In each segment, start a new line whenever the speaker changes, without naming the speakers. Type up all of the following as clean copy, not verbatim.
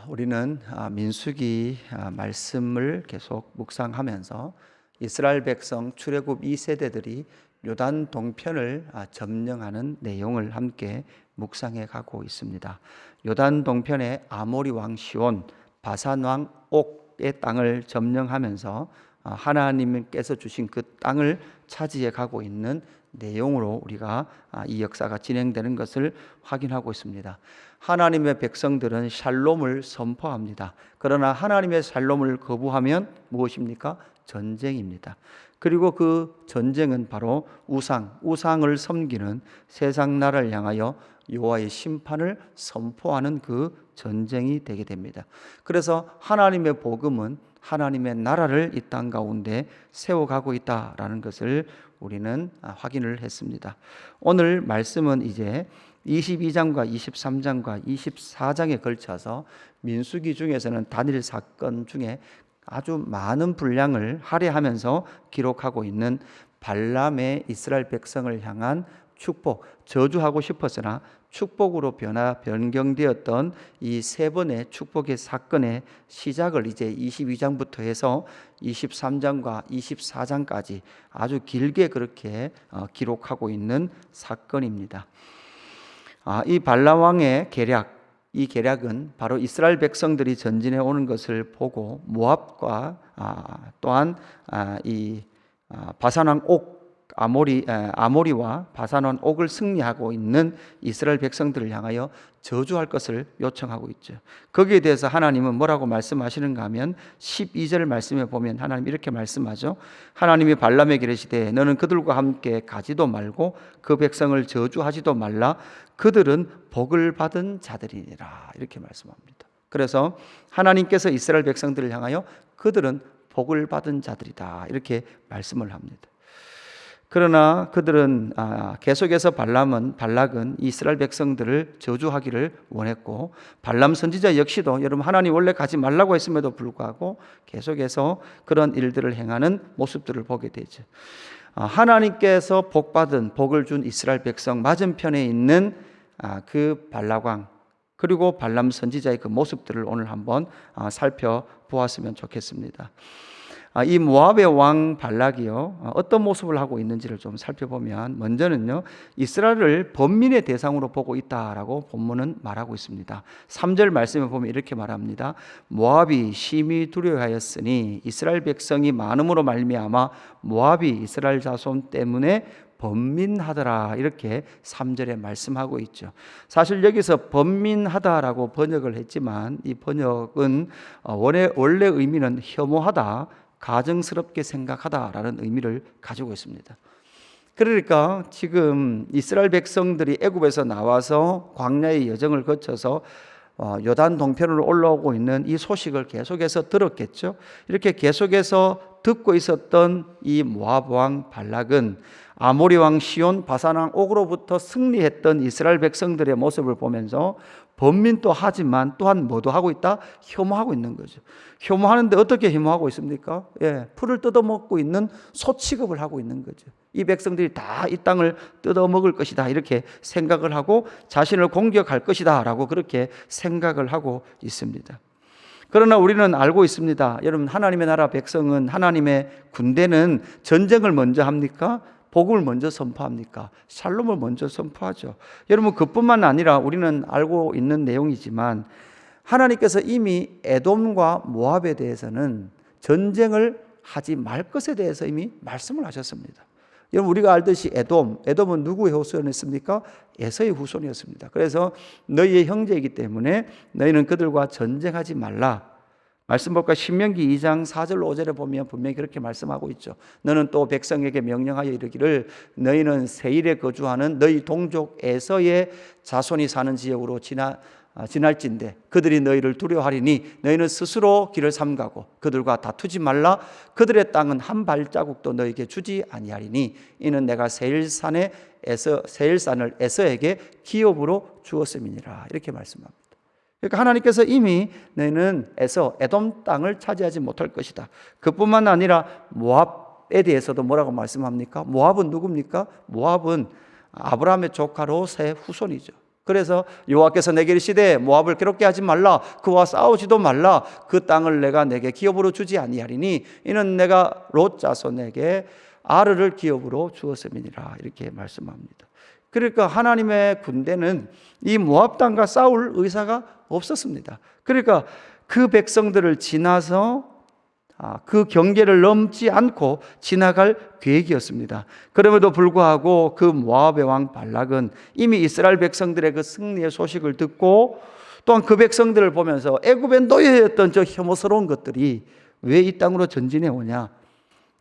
우리는 민수기 말씀을 계속 묵상하면서 이스라엘 백성 출애굽 2세대들이 요단 동편을 점령하는 내용을 함께 묵상해 가고 있습니다. 요단 동편에 아모리 왕 시온, 바산 왕 옥의 땅을 점령하면서 하나님께서 주신 그 땅을 차지해 가고 있는 내용으로 우리가 이 역사가 진행되는 것을 확인하고 있습니다. 하나님의 백성들은 샬롬을 선포합니다. 그러나 하나님의 샬롬을 거부하면 무엇입니까? 전쟁입니다. 그리고 그 전쟁은 바로 우상을 섬기는 세상 나라를 향하여 여호와의 심판을 선포하는 그 전쟁이 되게 됩니다. 그래서 하나님의 복음은 하나님의 나라를 이 땅 가운데 세워가고 있다라는 것을 우리는 확인을 했습니다. 오늘 말씀은 이제 22장과 23장과 24장에 걸쳐서 민수기 중에서는 단일 사건 중에 아주 많은 분량을 할애하면서 기록하고 있는 발람의 이스라엘 백성을 향한 축복, 저주하고 싶었으나 축복으로 변경되었던 이 세 번의 축복의 사건의 시작을 이제 22장부터 해서 23장과 24장까지 아주 길게 그렇게 기록하고 있는 사건입니다. 이 발람 왕의 이 계략은 바로 이스라엘 백성들이 전진해 오는 것을 보고 모압과 또한 이 바산 왕 옥 아모리와 바산 왕 옥을 승리하고 있는 이스라엘 백성들을 향하여 저주할 것을 요청하고 있죠. 거기에 대해서 하나님은 뭐라고 말씀하시는가 하면 12절 말씀에 보면 하나님 이렇게 말씀하죠. 하나님이 발람에게 이르시되 너는 그들과 함께 가지도 말고 그 백성을 저주하지도 말라. 그들은 복을 받은 자들이니라. 이렇게 말씀합니다. 그래서 하나님께서 이스라엘 백성들을 향하여 그들은 복을 받은 자들이다. 이렇게 말씀을 합니다. 그러나 그들은 계속해서 발락은 이스라엘 백성들을 저주하기를 원했고 발람 선지자 역시도 여러분 하나님 원래 가지 말라고 했음에도 불구하고 계속해서 그런 일들을 행하는 모습들을 보게 되죠. 하나님께서 복을 준 이스라엘 백성 맞은편에 있는 그 발락왕 그리고 발람 선지자의 그 모습들을 오늘 한번 살펴보았으면 좋겠습니다. 이 모압의 왕 발락이요 어떤 모습을 하고 있는지를 좀 살펴보면 먼저는요 이스라엘을 번민의 대상으로 보고 있다라고 본문은 말하고 있습니다. 3절 말씀에 보면 이렇게 말합니다. 모압이 심히 두려워하였으니 이스라엘 백성이 많음으로 말미암아 모압이 이스라엘 자손 때문에 번민하더라. 이렇게 3절에 말씀하고 있죠. 사실 여기서 번민하다라고 번역을 했지만 이 번역은 원래 의미는 혐오하다, 가증스럽게 생각하다라는 의미를 가지고 있습니다. 그러니까 지금 이스라엘 백성들이 애굽에서 나와서 광야의 여정을 거쳐서 요단 동편으로 올라오고 있는 이 소식을 계속해서 들었겠죠. 이렇게 계속해서 듣고 있었던 이 모압 왕 발락은 아모리 왕 시온, 바산 왕 옥으로부터 승리했던 이스라엘 백성들의 모습을 보면서 번민도 하지만 또한 뭐도 하고 있다? 혐오하고 있는 거죠. 혐오하는데 어떻게 혐오하고 있습니까? 풀을 뜯어먹고 있는 소 취급을 하고 있는 거죠. 이 백성들이 다 이 땅을 뜯어먹을 것이다 이렇게 생각을 하고 자신을 공격할 것이다 라고 그렇게 생각을 하고 있습니다. 그러나 우리는 알고 있습니다. 여러분 하나님의 나라 백성은 하나님의 군대는 전쟁을 먼저 합니까? 복음을 먼저 선포합니까? 샬롬을 먼저 선포하죠. 여러분 그뿐만 아니라 우리는 알고 있는 내용이지만 하나님께서 이미 에돔과 모압에 대해서는 전쟁을 하지 말 것에 대해서 이미 말씀을 하셨습니다. 여러분 우리가 알듯이 에돔은 누구의 후손이었습니까? 에서의 후손이었습니다. 그래서 너희의 형제이기 때문에 너희는 그들과 전쟁하지 말라. 말씀 볼까? 신명기 2장 4절 5절에 보면 분명히 그렇게 말씀하고 있죠. 너는 또 백성에게 명령하여 이르기를 너희는 세일에 거주하는 너희 동족 에서의 자손이 사는 지역으로 지날진대 그들이 너희를 두려워하리니 너희는 스스로 길을 삼가고 그들과 다투지 말라. 그들의 땅은 한 발자국도 너희에게 주지 아니하리니 이는 내가 세일산을 에서에게 기업으로 주었음이니라. 이렇게 말씀합니다. 그러니까 하나님께서 이미 너희는 에돔 땅을 차지하지 못할 것이다. 그뿐만 아니라 모압에 대해서도 뭐라고 말씀합니까? 모압은 누굽니까? 모압은 아브라함의 조카 롯의 후손이죠. 그래서 여호와께서 내게 이르시되 모압을 괴롭게 하지 말라, 그와 싸우지도 말라, 그 땅을 내가 내게 기업으로 주지 아니하리니 이는 내가 롯 자손에게 아르를 기업으로 주었음이니라. 이렇게 말씀합니다. 그러니까 하나님의 군대는 이 모압 땅과 싸울 의사가 없었습니다. 그러니까 그 백성들을 지나서 그 경계를 넘지 않고 지나갈 계획이었습니다. 그럼에도 불구하고 그 모압의 왕 발락은 이미 이스라엘 백성들의 그 승리의 소식을 듣고 또한 그 백성들을 보면서 애굽의 노예였던 저 혐오스러운 것들이 왜 이 땅으로 전진해 오냐,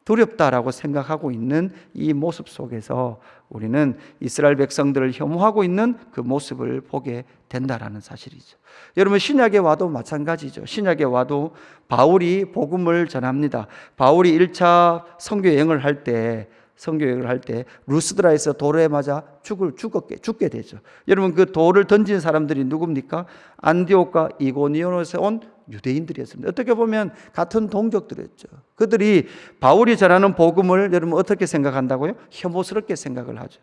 두렵다라고 생각하고 있는 이 모습 속에서 우리는 이스라엘 백성들을 혐오하고 있는 그 모습을 보게 된다라는 사실이죠. 여러분, 신약에 와도 마찬가지죠. 신약에 와도 바울이 복음을 전합니다. 바울이 1차 선교 여행을 할 때 루스드라에서 돌에 맞아 죽게 되죠. 여러분, 그 돌을 던진 사람들이 누굽니까? 안디옥과 이고니온에서 온 유대인들이었습니다. 어떻게 보면 같은 동족들이었죠. 그들이 바울이 전하는 복음을 여러분 어떻게 생각한다고요? 혐오스럽게 생각을 하죠.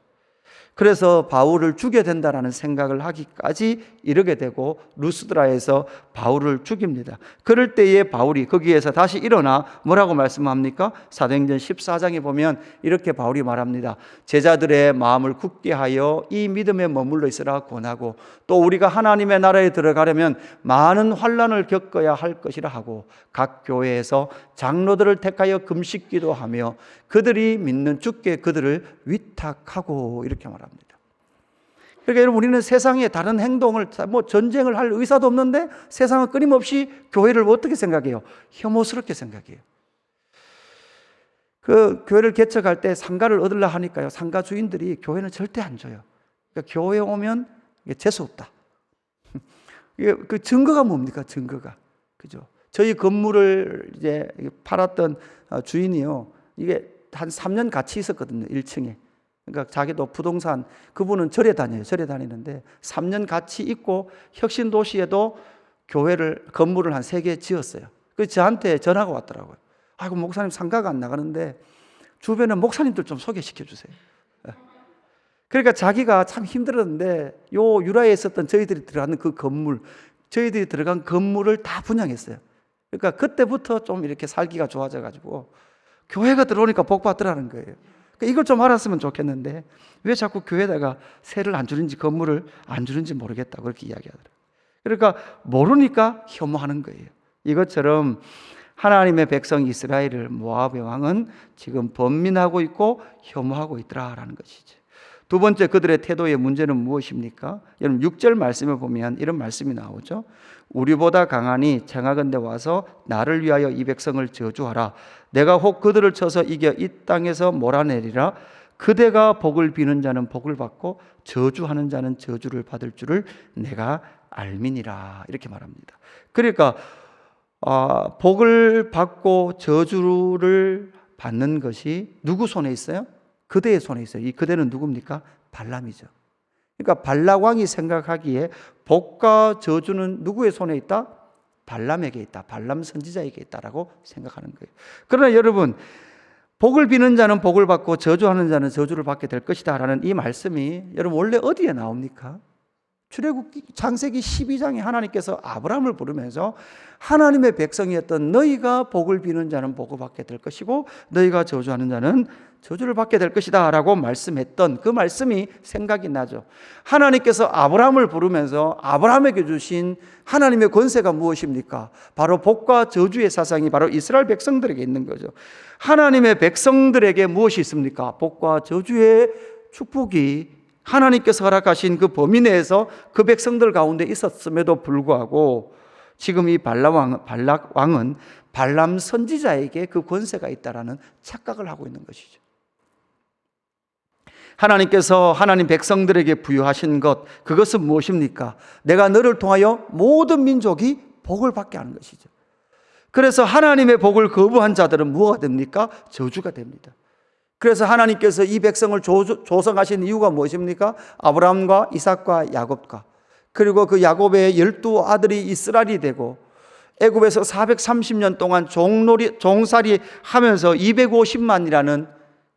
그래서 바울을 죽여야 된다라는 생각을 하기까지 이르게 되고 루스드라에서 바울을 죽입니다. 그럴 때에 바울이 거기에서 다시 일어나 뭐라고 말씀합니까? 사도행전 14장에 보면 이렇게 바울이 말합니다. 제자들의 마음을 굳게 하여 이 믿음에 머물러 있으라 권하고, 또 우리가 하나님의 나라에 들어가려면 많은 환난을 겪어야 할 것이라 하고, 각 교회에서 장로들을 택하여 금식 기도하며 그들이 믿는 주께 그들을 위탁하고, 이렇게 말합니다. 그러니까 여러분, 우리는 세상에 다른 행동을, 전쟁을 할 의사도 없는데 세상은 끊임없이 교회를 어떻게 생각해요? 혐오스럽게 생각해요. 그 교회를 개척할 때 상가를 얻으려 하니까요, 상가 주인들이 교회는 절대 안 줘요. 그러니까 교회에 오면 재수 없다. 그 증거가 뭡니까? 증거가, 그죠? 저희 건물을 이제 팔았던 주인이요, 이게 한 3년 같이 있었거든요, 1층에. 그러니까 자기도 부동산, 그분은 절에 다니는데 3년 같이 있고 혁신도시에도 건물을 한 3개 지었어요. 그래서 저한테 전화가 왔더라고요. 아이고, 목사님 상가가 안 나가는데 주변에 목사님들 좀 소개시켜 주세요. 그러니까 자기가 참 힘들었는데 요 유라에 있었던 저희들이 들어간 건물을 다 분양했어요. 그러니까 그때부터 좀 이렇게 살기가 좋아져가지고 교회가 들어오니까 복 받더라는 거예요. 그러니까 이걸 좀 알았으면 좋겠는데 왜 자꾸 교회에다가 세를 안 주는지, 건물을 안 주는지 모르겠다고 그렇게 이야기하더라고요. 그러니까 모르니까 혐오하는 거예요. 이것처럼 하나님의 백성 이스라엘을 모압의 왕은 지금 번민하고 있고 혐오하고 있더라라는 것이죠. 두 번째, 그들의 태도의 문제는 무엇입니까? 여러분 6절 말씀을 보면 이런 말씀이 나오죠. 우리보다 강하니 청하건대 와서 나를 위하여 이 백성을 저주하라. 내가 혹 그들을 쳐서 이겨 이 땅에서 몰아내리라. 그대가 복을 비는 자는 복을 받고 저주하는 자는 저주를 받을 줄을 내가 알미니라. 이렇게 말합니다. 그러니까 복을 받고 저주를 받는 것이 누구 손에 있어요? 그대의 손에 있어요. 이 그대는 누굽니까? 발람이죠. 그러니까 발락 왕이 생각하기에 복과 저주는 누구의 손에 있다? 발람에게 있다. 발람 선지자에게 있다라고 생각하는 거예요. 그러나 여러분, 복을 비는 자는 복을 받고 저주하는 자는 저주를 받게 될 것이다 라는 이 말씀이 여러분 원래 어디에 나옵니까? 출애굽기 창세기 12장에 하나님께서 아브라함을 부르면서 하나님의 백성이었던 너희가 복을 비는 자는 복을 받게 될 것이고 너희가 저주하는 자는 저주를 받게 될 것이다 라고 말씀했던 그 말씀이 생각이 나죠. 하나님께서 아브라함을 부르면서 아브라함에게 주신 하나님의 권세가 무엇입니까? 바로 복과 저주의 사상이 바로 이스라엘 백성들에게 있는 거죠. 하나님의 백성들에게 무엇이 있습니까? 복과 저주의 축복이 하나님께서 허락하신 그 범위 내에서 그 백성들 가운데 있었음에도 불구하고 지금 이 발락 왕은 발람 선지자에게 그 권세가 있다라는 착각을 하고 있는 것이죠. 하나님께서 하나님 백성들에게 부여하신 것, 그것은 무엇입니까? 내가 너를 통하여 모든 민족이 복을 받게 하는 것이죠. 그래서 하나님의 복을 거부한 자들은 무엇가 됩니까? 저주가 됩니다. 그래서 하나님께서 이 백성을 조성하신 이유가 무엇입니까? 아브라함과 이삭과 야곱과, 그리고 그 야곱의 12아들이 이스라엘이 되고 애굽에서 430년 동안 종살이 하면서 250만이라는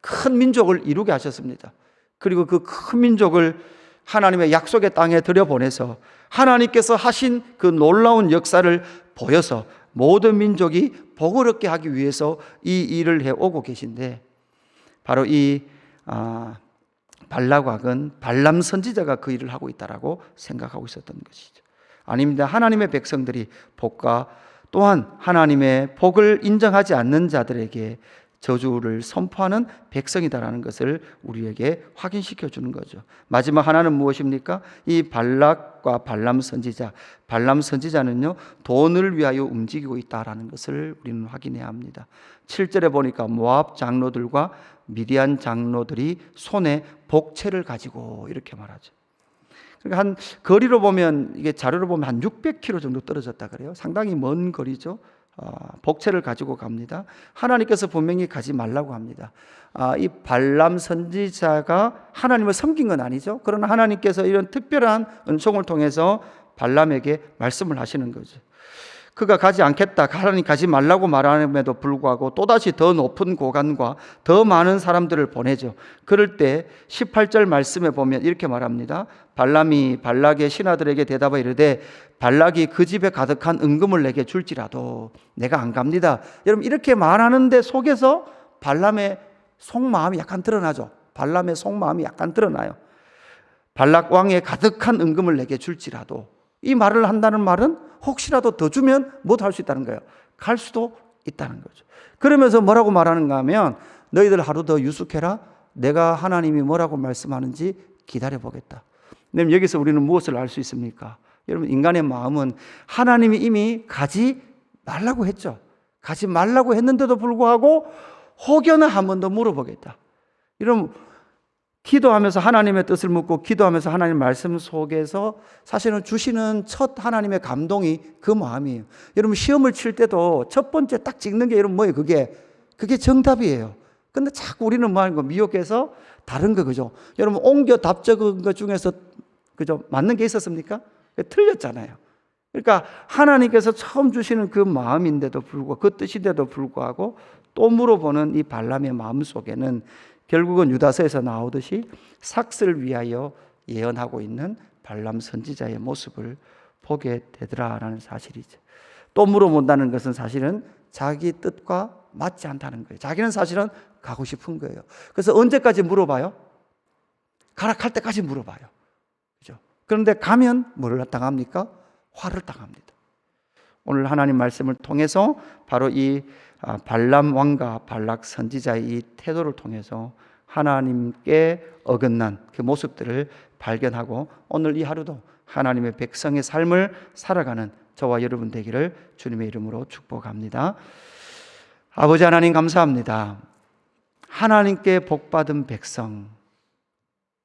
큰 민족을 이루게 하셨습니다. 그리고 그 큰 민족을 하나님의 약속의 땅에 들여보내서 하나님께서 하신 그 놀라운 역사를 보여서 모든 민족이 복을 얻게 하기 위해서 이 일을 해오고 계신데, 바로 이 발락왕은 발람 선지자가 그 일을 하고 있다라고 생각하고 있었던 것이죠. 아닙니다. 하나님의 백성들이 복과 또한 하나님의 복을 인정하지 않는 자들에게 저주를 선포하는 백성이다라는 것을 우리에게 확인시켜 주는 거죠. 마지막 하나는 무엇입니까? 이 발락과 발람 선지자. 발람 선지자는요, 돈을 위하여 움직이고 있다라는 것을 우리는 확인해야 합니다. 7절에 보니까 모압 장로들과 미디안 장로들이 손에 복채를 가지고 이렇게 말하죠. 그러니까 한 거리로 보면, 이게 자료로 보면 한 600km 정도 떨어졌다 그래요. 상당히 먼 거리죠. 복채를 가지고 갑니다. 하나님께서 분명히 가지 말라고 합니다. 이 발람 선지자가 하나님을 섬긴 건 아니죠. 그러나 하나님께서 이런 특별한 은총을 통해서 발람에게 말씀을 하시는 거죠. 그가 가지 않겠다, 하나님 가지 말라고 말함에도 불구하고 또다시 더 높은 고관과 더 많은 사람들을 보내죠. 그럴 때 18절 말씀에 보면 이렇게 말합니다. 발람이 발락의 신하들에게 대답하여 이르되 발락이 그 집에 가득한 은금을 내게 줄지라도 내가 안 갑니다. 여러분, 이렇게 말하는데 속에서 발람의 속마음이 약간 드러나죠. 발람의 속마음이 약간 드러나요. 발락 왕의 가득한 은금을 내게 줄지라도, 이 말을 한다는 말은 혹시라도 더 주면 못 할 수 있다는 거예요. 갈 수도 있다는 거죠. 그러면서 뭐라고 말하는가 하면, 너희들 하루 더 유숙해라. 내가 하나님이 뭐라고 말씀하는지 기다려보겠다. 그럼 여기서 우리는 무엇을 알 수 있습니까? 여러분, 인간의 마음은 하나님이 이미 가지 말라고 했죠. 가지 말라고 했는데도 불구하고 혹여나 한 번 더 물어보겠다. 이런 기도하면서 하나님의 뜻을 묻고 기도하면서 하나님 말씀 속에서 사실은 주시는 첫 하나님의 감동이 그 마음이에요. 여러분, 시험을 칠 때도 첫 번째 딱 찍는 게 여러분 뭐예요? 그게 정답이에요. 근데 자꾸 우리는 뭐 하는 거 미혹해서 다른 거, 그죠? 여러분, 옮겨 답 적은 것 중에서 그죠? 맞는 게 있었습니까? 틀렸잖아요. 그러니까 하나님께서 처음 주시는 그 마음인데도 불구하고, 그 뜻인데도 불구하고 또 물어보는 이 발람의 마음 속에는 결국은 유다서에서 나오듯이 삭슬을 위하여 예언하고 있는 발람 선지자의 모습을 보게 되더라라는 사실이죠. 또 물어본다는 것은 사실은 자기 뜻과 맞지 않다는 거예요. 자기는 사실은 가고 싶은 거예요. 그래서 언제까지 물어봐요? 가라 할 때까지 물어봐요. 그죠? 그런데 가면 뭐를 당합니까? 화를 당합니다. 오늘 하나님 말씀을 통해서 바로 이 발람 왕과 발락 선지자의 이 태도를 통해서 하나님께 어긋난 그 모습들을 발견하고 오늘 이 하루도 하나님의 백성의 삶을 살아가는 저와 여러분 되기를 주님의 이름으로 축복합니다. 아버지 하나님, 감사합니다. 하나님께 복받은 백성,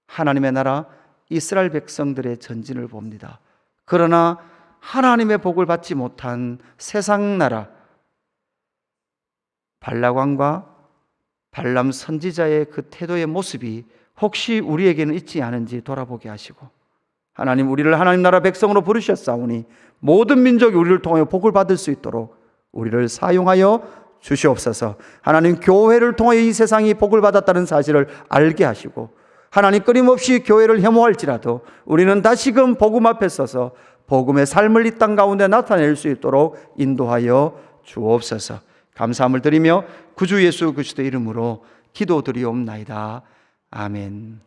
하나님의 나라 이스라엘 백성들의 전진을 봅니다. 그러나 하나님의 복을 받지 못한 세상 나라 발락 왕과 발람 선지자의 그 태도의 모습이 혹시 우리에게는 있지 않은지 돌아보게 하시고, 하나님, 우리를 하나님 나라 백성으로 부르셨사오니 모든 민족이 우리를 통하여 복을 받을 수 있도록 우리를 사용하여 주시옵소서. 하나님, 교회를 통하여 이 세상이 복을 받았다는 사실을 알게 하시고, 하나님, 끊임없이 교회를 혐오할지라도 우리는 다시금 복음 앞에 서서 복음의 삶을 이 땅 가운데 나타낼 수 있도록 인도하여 주옵소서. 감사함을 드리며 구주 예수 그리스도의 이름으로 기도드리옵나이다. 아멘.